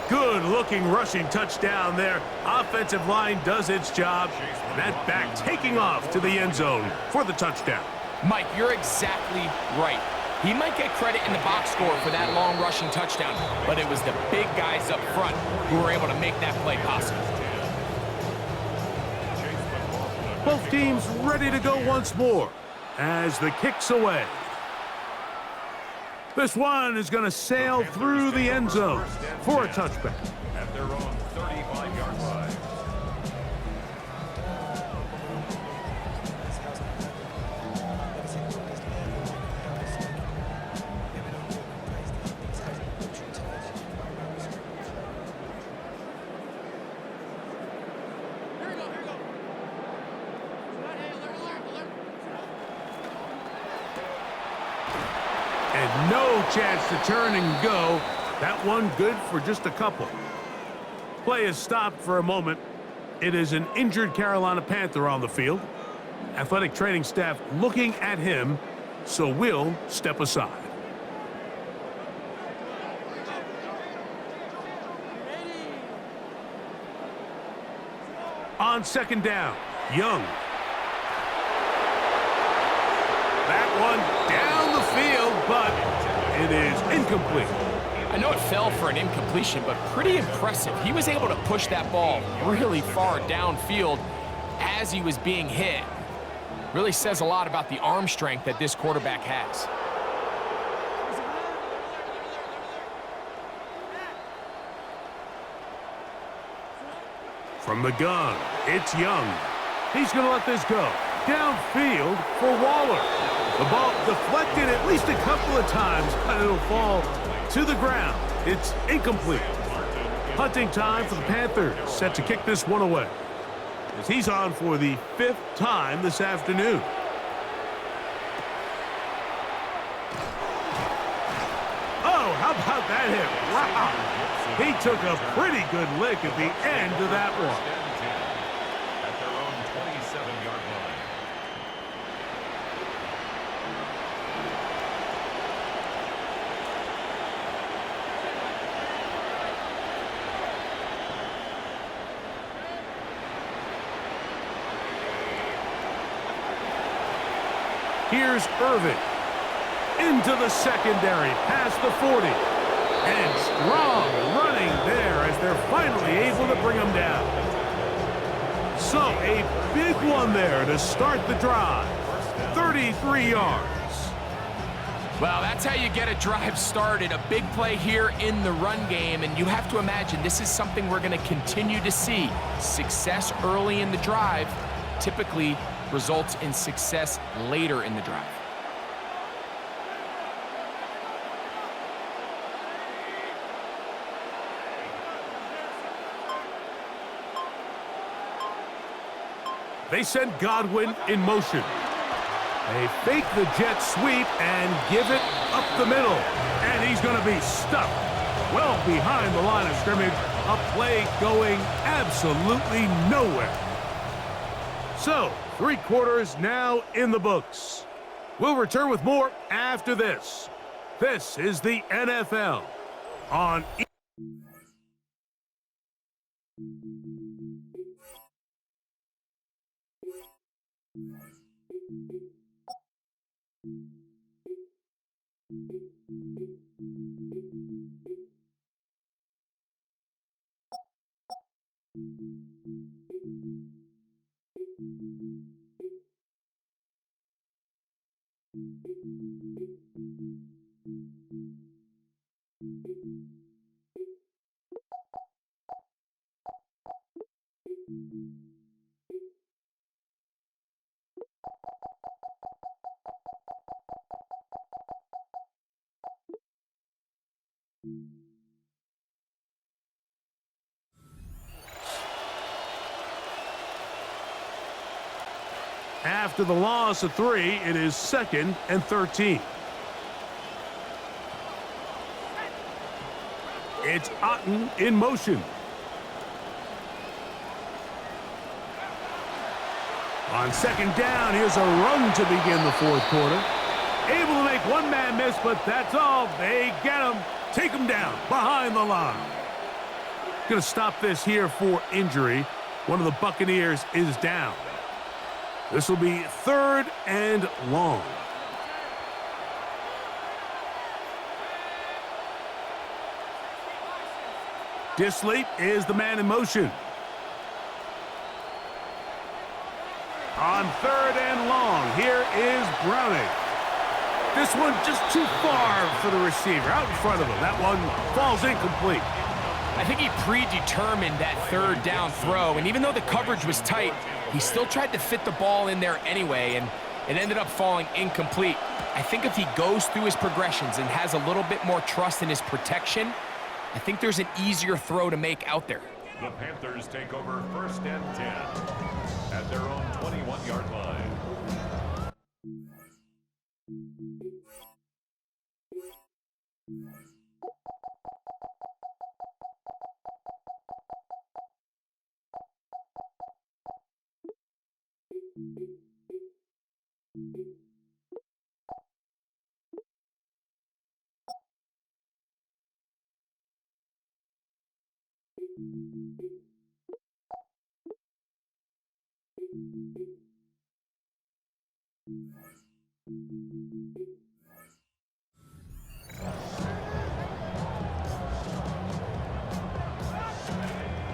S1: Good-looking rushing touchdown there. Offensive line does its job. And that back taking off to the end zone for the touchdown.
S2: Mike, you're exactly right. He might get credit in the box score for that long rushing touchdown, but it was the big guys up front who were able to make that play possible.
S1: Both teams ready to go once more as the kick's away. This one is going to sail through the end zone for a touchback.
S3: At their own 35-yard line.
S1: And no chance to turn and go. That one good for just a couple. Play is stopped for a moment. It is an injured Carolina Panther on the field. Athletic training staff looking at him, so we'll step aside. On 2nd down, Young. That one down the field, but it is incomplete.
S2: I know it fell for an incompletion, but pretty impressive. He was able to push that ball really far downfield as he was being hit. Really says a lot about the arm strength that this quarterback has.
S1: From the gun, it's Young. He's going to let this go. Downfield for Waller. The ball deflected at least a couple of times, but it'll fall to the ground. It's incomplete. Hunting time for the Panthers, set to kick this one away, as he's on for the 5th time this afternoon. Oh, how about that hit? Wow. He took a pretty good lick at the end of that one.
S3: At their own 27-yard line.
S1: Here's Irvin into the secondary, past the 40. And strong running there as they're finally able to bring him down. So a big one there to start the drive. 33 yards.
S2: Well, that's how you get a drive started. A big play here in the run game, and you have to imagine this is something we're going to continue to see. Success early in the drive typically results in success later in the drive.
S1: They send Godwin in motion. They fake the jet sweep and give it up the middle. And he's going to be stuck well behind the line of scrimmage. A play going absolutely nowhere. So, 3 quarters now in the books. We'll return with more after this. This is the NFL on After the loss of 3, it is 2nd and 13. It's Otten in motion. On 2nd down, here's a run to begin the 4th quarter. Able to make one man miss, but that's all. They get him. Take him down behind the line. Going to stop this here for injury. One of the Buccaneers is down. This will be 3rd and long. Disley is the man in motion. On 3rd and long, here is Browning. This one just too far for the receiver, out in front of him. That one falls incomplete.
S2: I think he predetermined that 3rd down throw, and even though the coverage was tight, he still tried to fit the ball in there anyway, and it ended up falling incomplete. I think if he goes through his progressions and has a little bit more trust in his protection, I think there's an easier throw to make out there.
S3: The Panthers take over 1st and 10 at their own 21-yard line.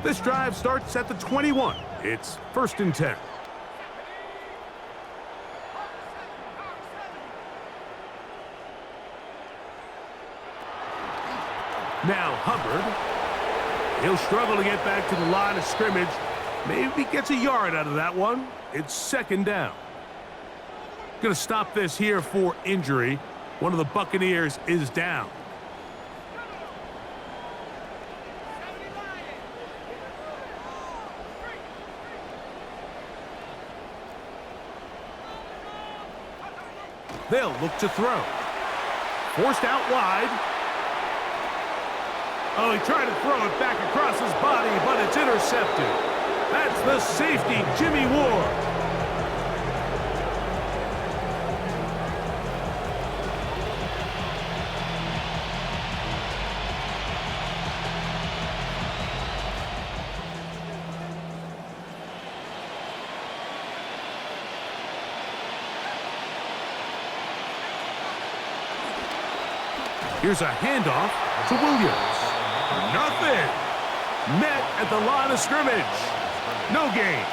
S1: This drive starts at the 21. It's 1st and 10. Now Hubbard. He'll struggle to get back to the line of scrimmage. Maybe gets a yard out of that one. It's 2nd down. Going to stop this here for injury. One of the Buccaneers is down. They'll look to throw. Forced out wide. Oh, he tried to throw it back across his body, but it's intercepted. That's the safety, Jimmy Ward. Here's a handoff. to Williams. Nothing. Met at the line of scrimmage. No gain.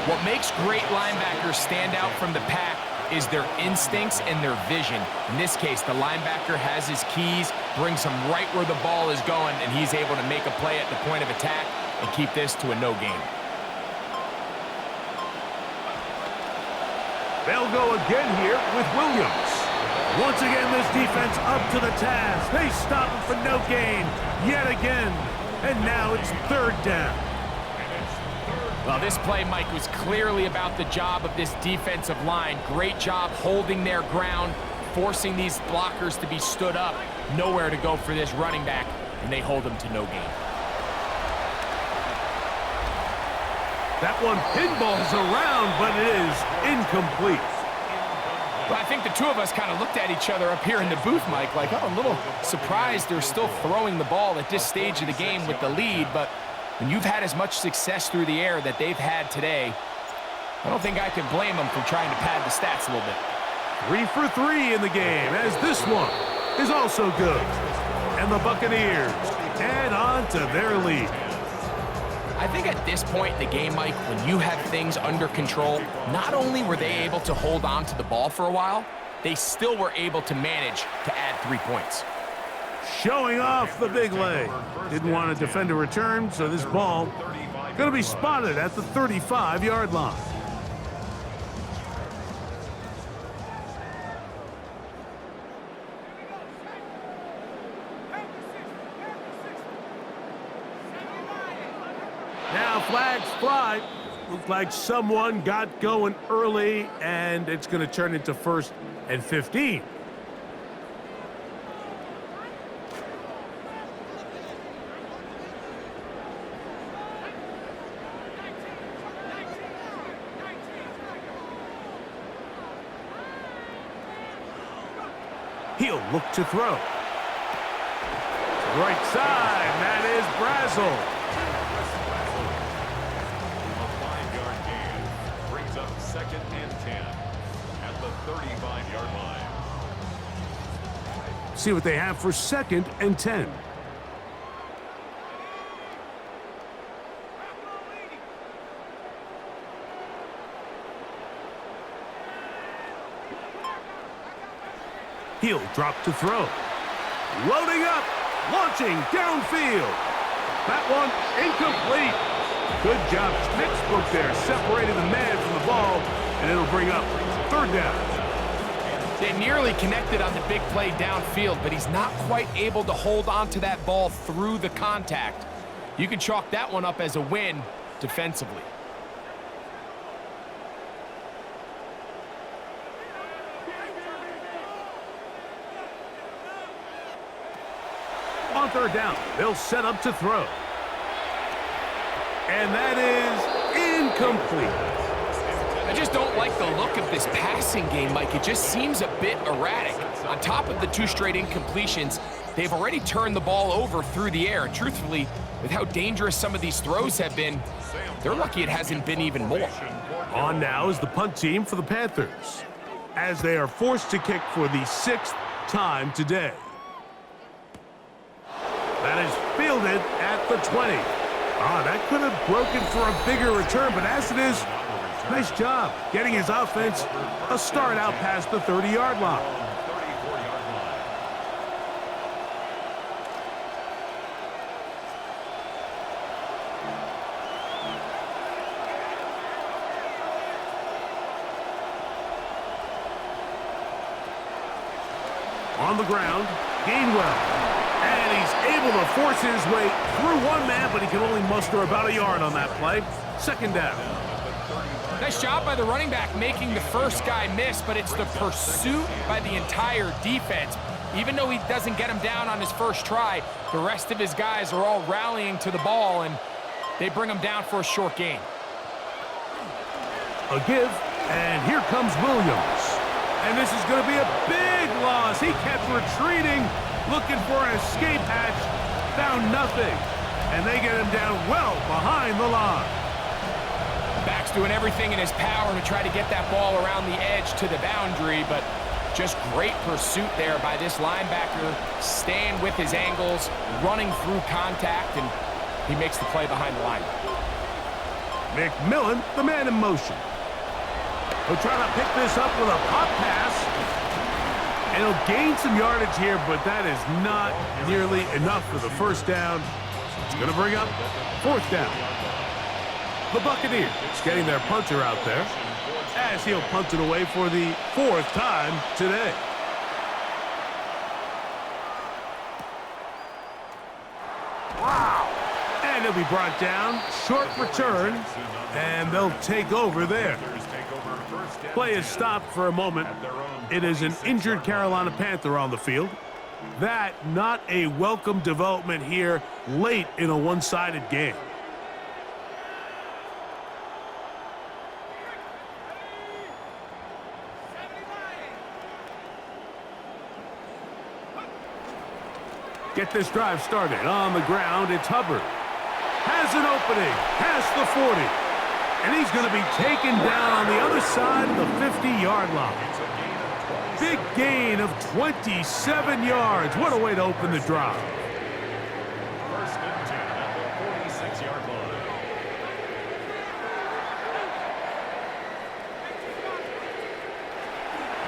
S2: What makes great linebackers stand out from the pack is their instincts and their vision. In this case, the linebacker has his keys, brings him right where the ball is going, and he's able to make a play at the point of attack and keep this to a no gain.
S1: They'll go again here with Williams. Once again, this defense up to the task. They stop him for no gain yet again. And now it's third down.
S2: Well, this play, Mike, was clearly about the job of this defensive line. Great job holding their ground, forcing these blockers to be stood up. Nowhere to go for this running back, and they hold him to no gain.
S1: That one pinballs around, but it is incomplete.
S2: Well, I think the two of us kind of looked at each other up here in the booth, Mike, like, oh, a little surprised they're still throwing the ball at this stage of the game with the lead, but when you've had as much success through the air that they've had today, I don't think I can blame them for trying to pad the stats a little bit.
S1: 3 for 3 in the game, as this one is also good. And the Buccaneers add on to their lead.
S2: I think at this point in the game, Mike, when you have things under control, not only were they able to hold on to the ball for a while, they still were able to manage to add 3 points.
S1: Showing off the big leg. Didn't want to defend a return, so this ball going to be spotted at the 35-yard line. Now flags fly. Looks like someone got going early, and it's going to turn into 1st and 15. He'll look to throw. Right side, that is Brazel.
S3: A 5-yard gain brings up 2nd and 10 at the 35-yard line.
S1: See what they have for 2nd and 10. He'll drop to throw. Loading up, launching downfield. That one incomplete. Good job, textbook there, separating the man from the ball, and it'll bring up 3rd down.
S2: They nearly connected on the big play downfield, but he's not quite able to hold on to that ball through the contact. You can chalk that one up as a win defensively.
S1: On 3rd down, they'll set up to throw. And that is incomplete.
S2: I just don't like the look of this passing game, Mike. It just seems a bit erratic. On top of the 2 straight incompletions, they've already turned the ball over through the air. Truthfully, with how dangerous some of these throws have been, they're lucky it hasn't been even more.
S1: On now is the punt team for the Panthers, as they are forced to kick for the 6th time today. That is fielded at the 20. That could have broken for a bigger return, but as it is, nice job getting his offense a start out past the 30-yard line. On the ground, Gainwell. And he's able to force his way through one man, but he can only muster about a yard on that play. 2nd down.
S2: Nice job by the running back making the first guy miss, but it's the pursuit by the entire defense. Even though he doesn't get him down on his first try, the rest of his guys are all rallying to the ball, and they bring him down for a short gain.
S1: A give, and here comes Williams. And this is going to be a big loss. He kept retreating, looking for an escape hatch, found nothing, and they get him down well behind the line. Back's
S2: doing everything in his power to try to get that ball around the edge to the boundary, but Just great pursuit there by this linebacker, staying with his angles, running through contact, and he makes the play behind the line.
S1: McMillan, the man in motion. He'll try to pick this up with a pop pass. And he'll gain some yardage here, but that is not nearly enough for the first down. It's going to bring up fourth down. The Buccaneers getting their punter out there as he'll punt it away for the fourth time today. Wow. And he'll be brought down. Short return. And they'll take over there. Play is stopped for a moment. It is an injured Carolina Panther on the field. That not a welcome development here late in a one-sided game. Get this drive started. On the ground, it's Hubbard. Has an opening. Past the 40. And he's going to be taken down on the other side of the 50-yard line. Big gain of 27 yards. What a way to open the drive.
S3: First and 10 at the 46-yard line.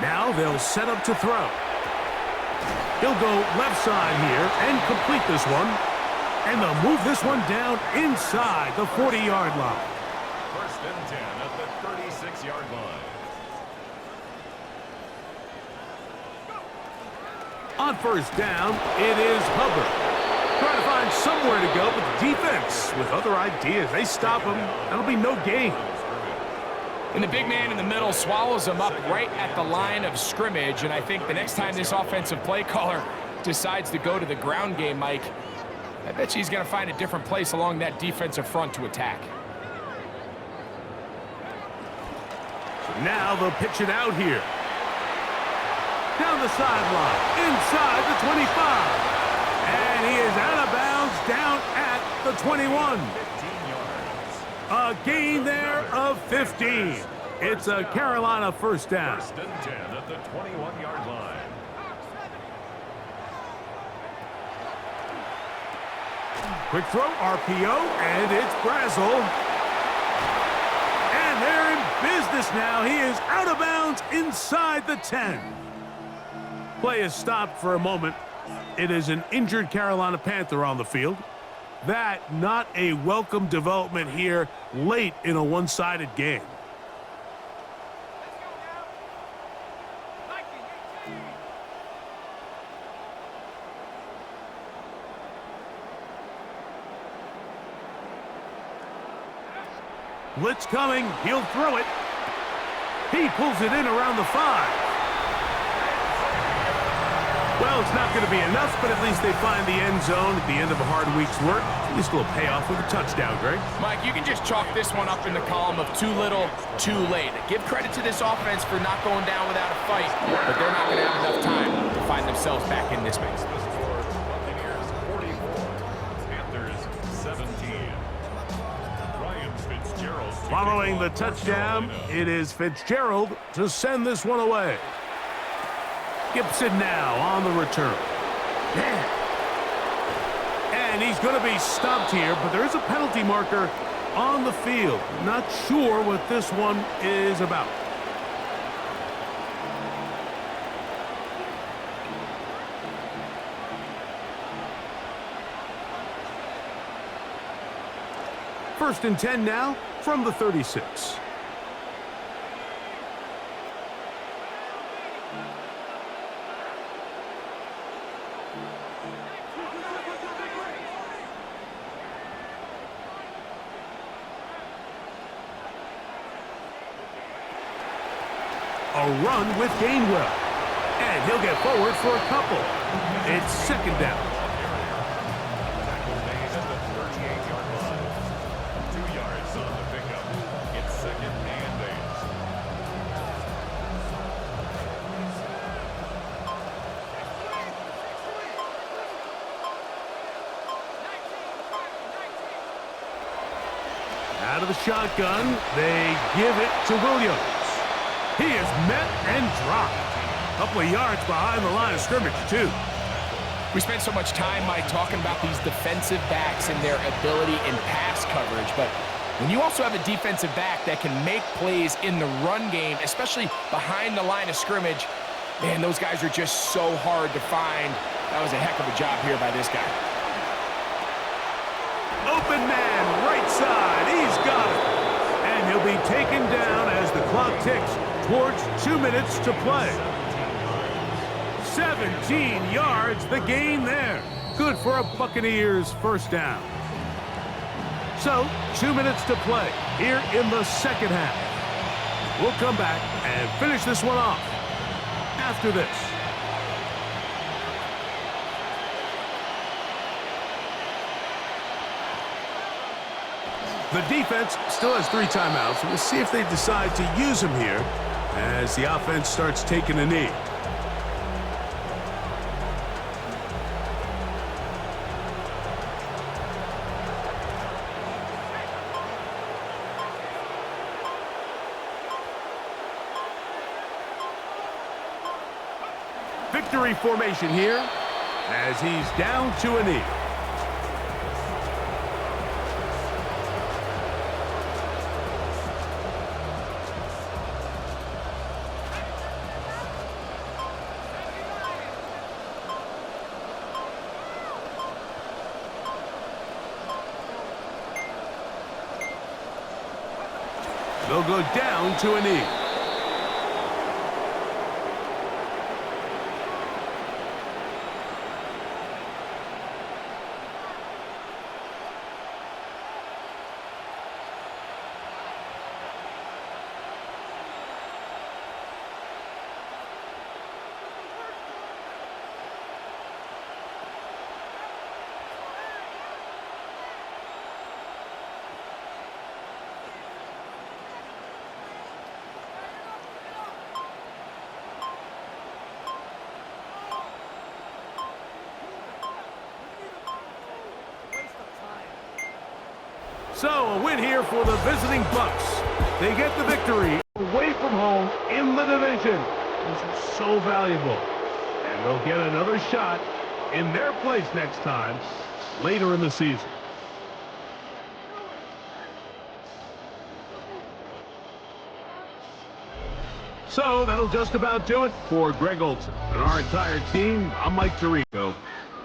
S1: Now they'll set up to throw. He'll go left side here and complete this one. And they'll move this one down inside the 40-yard line.
S3: First and 10 at the 36-yard line.
S1: On first down, it is Hubbard. Trying to find somewhere to go, but the defense with other ideas. They stop him. That'll be no gain.
S2: And the big man in the middle swallows him up right at the line of scrimmage. And I think the next time this offensive play caller decides to go to the ground game, Mike, I bet you he's going to find a different place along that defensive front to attack.
S1: Now they'll pitch it out here. Down the sideline, inside the 25. And he is out of bounds down at the 21.
S3: 15 yards.
S1: A gain there of 15. It's a Carolina first down.
S3: First and 10 at the 21-yard line.
S1: Quick throw, RPO, and it's Brazel. And they're in business now. He is out of bounds inside the 10. Play is stopped for a moment. It is an injured Carolina Panther on the field. That not a welcome development here late in a one-sided game. Blitz coming. He'll throw it. He pulls it in around the 5. Well, it's not going to be enough, but at least they find the end zone at the end of a hard week's work. At least a little payoff with a touchdown, Greg.
S2: Mike, you can just chalk this one up in the column of too little, too late. Give credit to this offense for not going down without a fight, but they're not going to have enough time to find themselves back in this mix.
S3: Buccaneers 44, Panthers 17. Ryan Fitzgerald.
S1: Following the touchdown, it is Fitzgerald to send this one away. Gibson now on the return. And he's going to be stopped here, but there is a penalty marker on the field. Not sure what this one is about. First and 10 now from the 36. A run with Gainwell. And he'll get forward for a couple. It's second down.
S3: Tackle made at the 38-yard line. 2 yards on the pickup. It's second and 8.
S1: Out of the shotgun, they give it to Williams. He is met and dropped. Couple of yards behind the line of scrimmage, too.
S2: We spent so much time, Mike, talking about these defensive backs and their ability in pass coverage, but when you also have a defensive back that can make plays in the run game, especially behind the line of scrimmage, man, those guys are just so hard to find. That was a heck of a job here by this guy.
S1: Open man, right side, he's got it. And he'll be taken down as the clock ticks towards 2 minutes to play. 17 yards, the gain there. Good for a Buccaneers first down. So, 2 minutes to play here in the second half. We'll come back and finish this one off after this. The defense still has 3 timeouts. We'll see if they decide to use them here as the offense starts taking a knee. Victory formation here as he's down to a knee. They'll go down to a knee. So, a win here for the visiting Bucs. They get the victory away from home in the division. This is so valuable. And they'll get another shot in their place next time, later in the season. So, that'll just about do it for Greg Olson and our entire team. I'm Mike Tirico.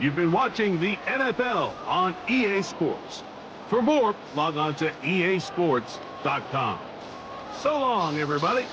S1: You've been watching the NFL on EA Sports. For more, log on to easports.com. So long, everybody.